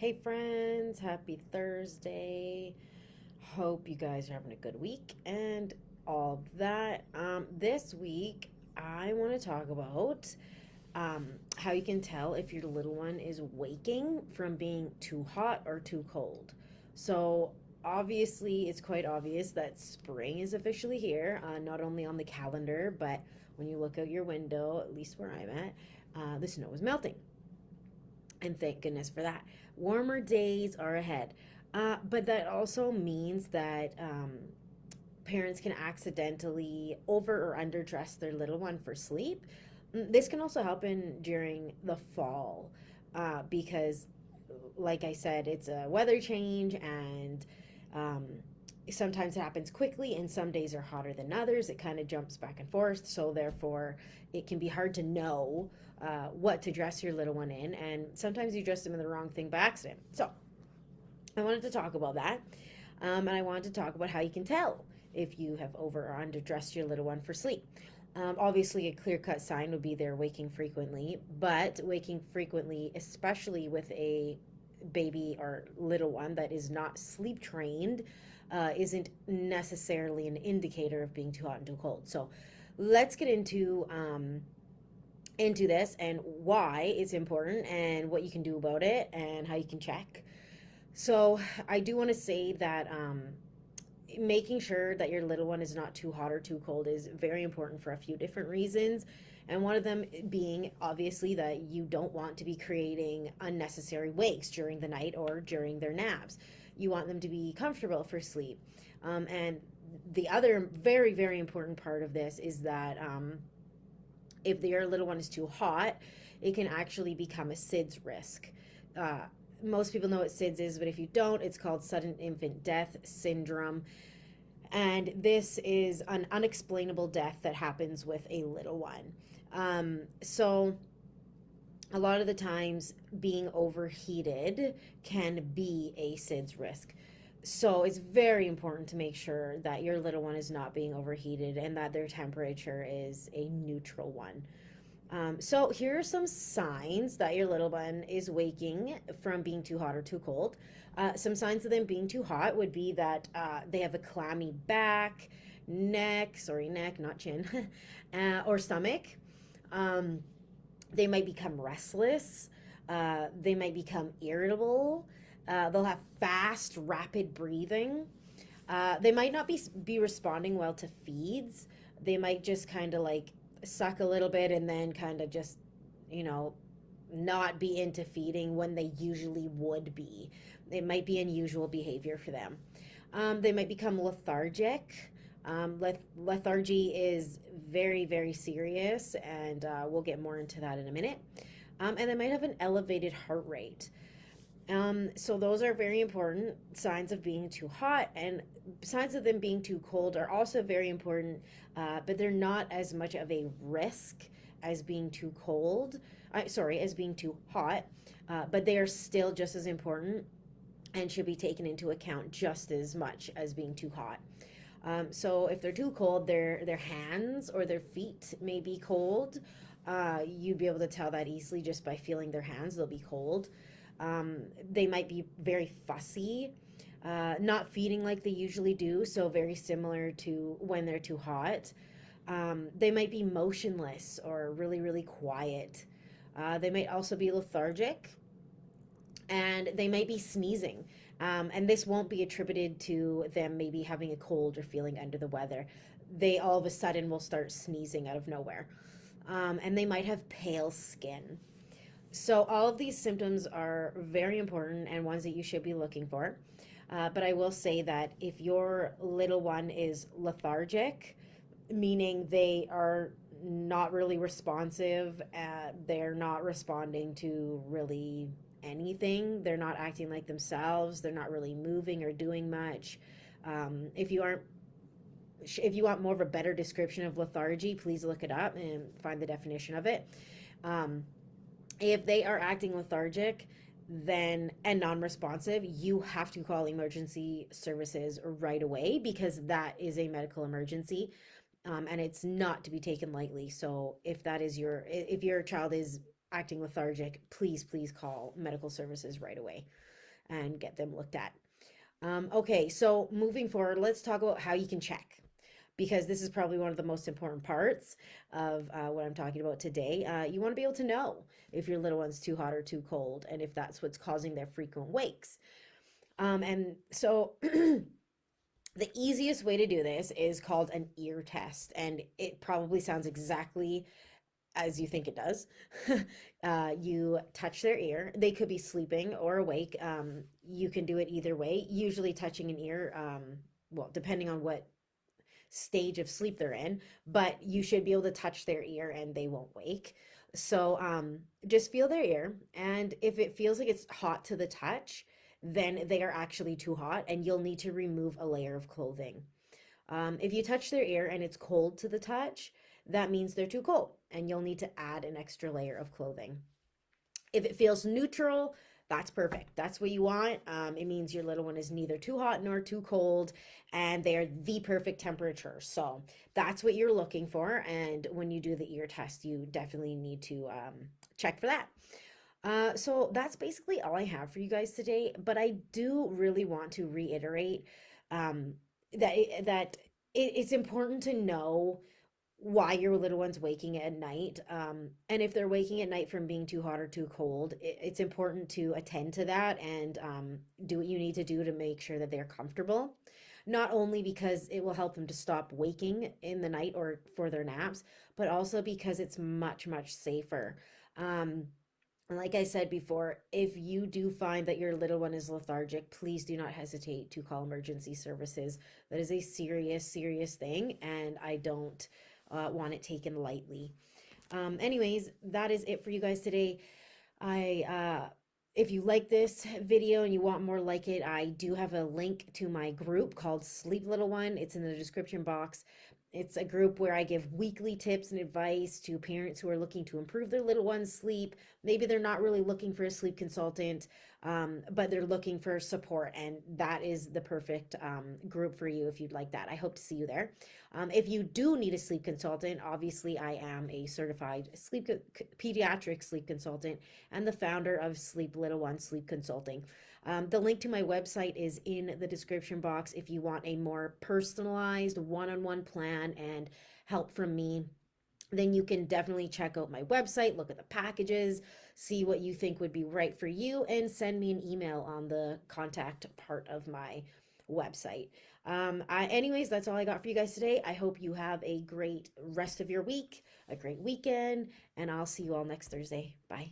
Hey friends, happy Thursday. Hope you guys are having a good week and all that. This week, I want to talk about how you can tell if your little one is waking from being too hot or too cold. So, obviously, it's quite obvious that spring is officially here, not only on the calendar, but when you look out your window, at least where I'm at, the snow is melting, and thank goodness for that. Warmer days are ahead. But that also means that parents can accidentally over or underdress their little one for sleep. This can also happen during the fall because, like I said, it's a weather change and um, sometimes it happens quickly and some days are hotter than others. It kind of jumps back and forth. So, therefore, it can be hard to know what to dress your little one in. And sometimes you dress them in the wrong thing by accident. So, I wanted to talk about that. And I wanted to talk about how you can tell if you have over or underdressed your little one for sleep. Obviously, a clear cut sign would be they're waking frequently, but waking frequently, especially with a baby or little one that is not sleep trained, isn't necessarily an indicator of being too hot and too cold. So let's get into this and why it's important and what you can do about it and how you can check. So I do want to say that making sure that your little one is not too hot or too cold is very important for a few different reasons. And one of them being obviously that you don't want to be creating unnecessary wakes during the night or during their naps. You want them to be comfortable for sleep. And the other very, very important part of this is that if your little one is too hot, it can actually become a SIDS risk. Uh, Most people know what SIDS is, but if you don't, it's called sudden infant death syndrome. And this is an unexplainable death that happens with a little one. So, a lot of the times, being overheated can be a SIDS risk. So, it's very important to make sure that your little one is not being overheated and that their temperature is a neutral one. So here are some signs that your little one is waking from being too hot or too cold. Some signs of them being too hot would be that they have a clammy back, neck, not chin, or stomach. Um, they might become restless. They might become irritable. They'll have fast, rapid breathing. They might not be responding well to feeds. They might just kind of like suck a little bit and then kind of just, you know, not be into feeding when they usually would be. It might be unusual behavior for them. They might become lethargic. Lethargy is very, very serious, and we'll get more into that in a minute. And they might have an elevated heart rate. So those are very important signs of being too hot, and signs of them being too cold are also very important, but they're not as much of a risk as being too cold. As being too hot, but they are still just as important and should be taken into account just as much as being too hot. So if they're too cold, their hands or their feet may be cold. You'd be able to tell that easily just by feeling their hands; they'll be cold. They might be very fussy, not feeding like they usually do, so very similar to when they're too hot. They might be motionless or really, really quiet. They might also be lethargic and they might be sneezing. And this won't be attributed to them maybe having a cold or feeling under the weather. They all of a sudden will start sneezing out of nowhere. And they might have pale skin. So, all of these symptoms are very important and ones that you should be looking for. But I will say that if your little one is lethargic, meaning they are not really responsive, they're not responding to really anything, they're not acting like themselves, they're not really moving or doing much. If you aren't if you want more of a better description of lethargy, please look it up and find the definition of it. Um, if they are acting lethargic then and non-responsive, you have to call emergency services right away because that is a medical emergency, and it's not to be taken lightly. So if that is if your child is acting lethargic, please call medical services right away and get them looked at. Okay, so moving forward, let's talk about how you can check, because this is probably one of the most important parts of what I'm talking about today. You want to be able to know if your little one's too hot or too cold, and if that's what's causing their frequent wakes. And so the easiest way to do this is called an ear test, and it probably sounds exactly as you think it does. You touch their ear. They could be sleeping or awake. You can do it either way. Usually, touching an ear, well, depending on what stage of sleep they're in, but you should be able to touch their ear and they won't wake. So just feel their ear, and if it feels like it's hot to the touch, then they are actually too hot, and you'll need to remove a layer of clothing. If you touch their ear and it's cold to the touch, that means they're too cold, and you'll need to add an extra layer of clothing. If it feels neutral, that's perfect. That's what you want. It means your little one is neither too hot nor too cold, and they're the perfect temperature. So that's what you're looking for. And when you do the ear test, you definitely need to check for that. So that's basically all I have for you guys today. But I do really want to reiterate um, it's important to know why your little one's waking at night. And if they're waking at night from being too hot or too cold, it's important to attend to that and do what you need to do to make sure that they're comfortable. Not only because it will help them to stop waking in the night or for their naps, but also because it's much safer. Um, and like I said before, if you do find that your little one is lethargic, please do not hesitate to call emergency services. That is a serious thing, and I don't want it taken lightly. Anyways, that is it for you guys today. I If you like this video and you want more like it, I do have a link to my group called Sleep Little One. It's in the description box. It's a group where I give weekly tips and advice to parents who are looking to improve their little one's sleep. Maybe they're not really looking for a sleep consultant, but they're looking for support, and that is the perfect group for you if you'd like that. I hope to see you there. If you do need a sleep consultant, obviously I am a certified pediatric sleep consultant and the founder of Sleep Little One Sleep Consulting. The link to my website is in the description box if you want a more personalized one-on-one plan and help from me. Then you can definitely check out my website, look at the packages, see what you think would be right for you, and send me an email on the contact part of my website. Anyways, that's all I got for you guys today. I hope you have a great rest of your week, a great weekend, and I'll see you all next Thursday. Bye.